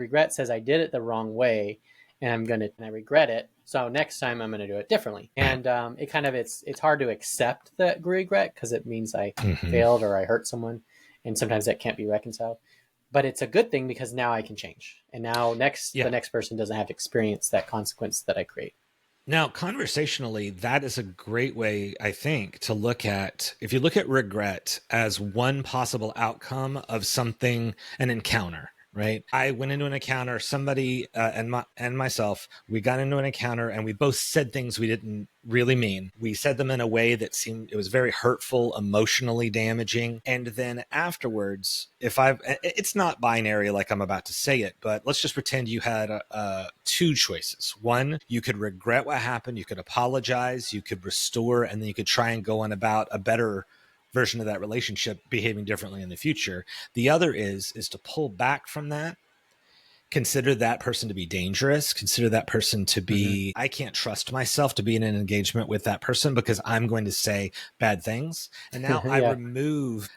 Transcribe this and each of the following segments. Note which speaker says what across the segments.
Speaker 1: Regret says I did it the wrong way and I regret it. So next time I'm going to do it differently. And it's hard to accept that regret because it means I failed or I hurt someone. And sometimes that can't be reconciled. But it's a good thing because now I can change. And now the next person doesn't have to experience that consequence that I create.
Speaker 2: Now, conversationally, that is a great way, I think, to look at, if you look at regret as one possible outcome of something, an encounter, right? I went into an encounter, somebody and myself, we got into an encounter and we both said things we didn't really mean. We said them in a way that it was very hurtful, emotionally damaging. And then afterwards, it's not binary like I'm about to say it, but let's just pretend you had two choices. One, you could regret what happened, you could apologize, you could restore, and then you could try and go on about a better version of that relationship behaving differently in the future. The other is to pull back from that, consider that person to be dangerous, consider that person to be, I can't trust myself to be in an engagement with that person because I'm going to say bad things. And now I remove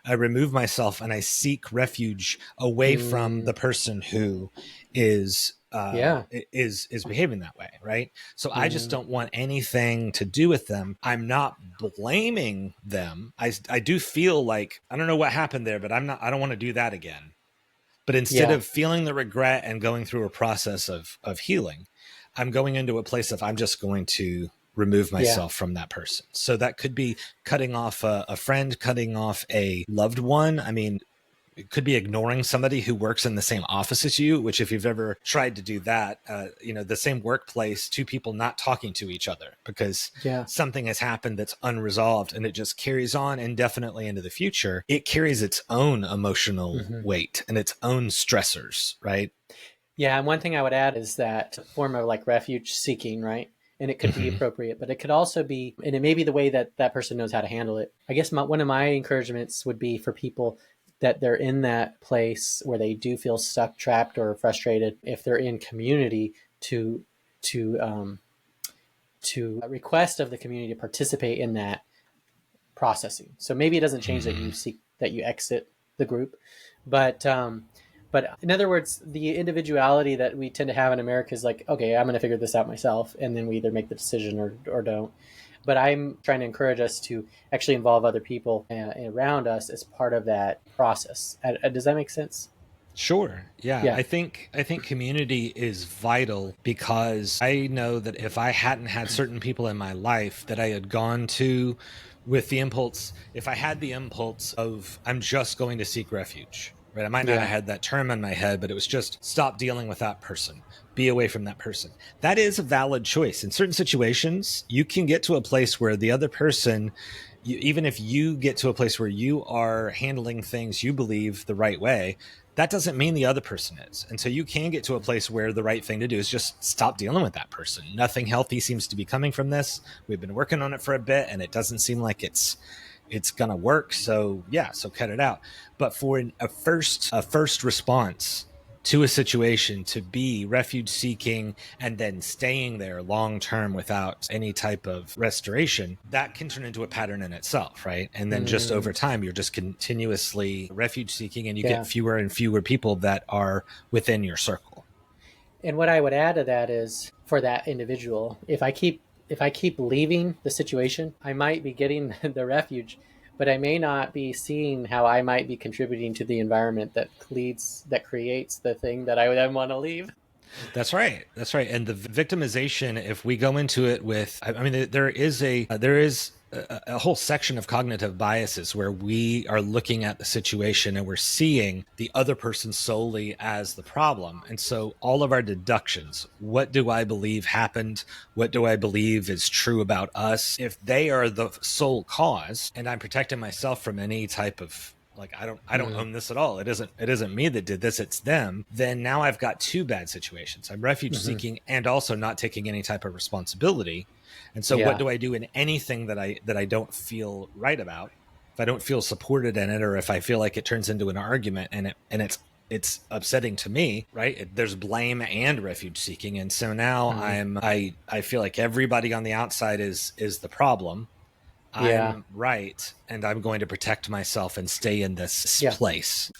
Speaker 2: myself and I seek refuge away from the person who is behaving that way, right? So I just don't want anything to do with them. I'm not blaming them. I do feel like, I don't know what happened there, but I don't want to do that again. But instead of feeling the regret and going through a process of healing, I'm going into a place of I'm just going to remove myself from that person. So that could be cutting off a friend, cutting off a loved one. I mean, it could be ignoring somebody who works in the same office as you, which if you've ever tried to do that, the same workplace, two people not talking to each other because something has happened that's unresolved and it just carries on indefinitely into the future. It carries its own emotional weight and its own stressors, right?
Speaker 1: Yeah. And one thing I would add is that form of like refuge seeking, right? And it could be appropriate, but it could also be, and it may be the way that that person knows how to handle it. I guess one of my encouragements would be for people that they're in that place where they do feel stuck, trapped, or frustrated, if they're in community, to request of the community to participate in that processing. So maybe it doesn't change that you exit the group, but in other words, the individuality that we tend to have in America is like, okay, I'm going to figure this out myself, and then we either make the decision or don't. But I'm trying to encourage us to actually involve other people around us as part of that process. Does that make sense?
Speaker 2: Sure. Yeah. I think community is vital because I know that if I hadn't had certain people in my life that I had gone to with the impulse, if I had the impulse of I'm just going to seek refuge, right? I might not have had that term in my head, but it was just stop dealing with that person, be away from that person. That is a valid choice. In certain situations, you can get to a place where the other person, even if you get to a place where you are handling things you believe the right way, that doesn't mean the other person is. And so you can get to a place where the right thing to do is just stop dealing with that person. Nothing healthy seems to be coming from this. We've been working on it for a bit and it doesn't seem like it's going to work. So so cut it out. But for a first response to a situation, to be refuge seeking and then staying there long term without any type of restoration, that can turn into a pattern in itself, right? And then just over time, you're just continuously refuge seeking and you get fewer and fewer people that are within your circle.
Speaker 1: And what I would add to that is, for that individual, if I keep leaving the situation, I might be getting the refuge, but I may not be seeing how I might be contributing to the environment that creates the thing that I then want to leave.
Speaker 2: That's right. That's right. And the victimization, if we go into it with, I mean, there is a whole section of cognitive biases where we are looking at the situation and we're seeing the other person solely as the problem. And so all of our deductions, what do I believe happened? What do I believe is true about us? If they are the sole cause and I'm protecting myself from any type of like, I don't own this at all. It isn't me that did this. It's them. Then now I've got two bad situations. I'm refuge seeking and also not taking any type of responsibility. And so what do I do in anything that I don't feel right about? If I don't feel supported in it, or if I feel like it turns into an argument and it's upsetting to me, right? There's blame and refuge seeking. And so now I feel like everybody on the outside is the problem. I'm right, and I'm going to protect myself and stay in this place.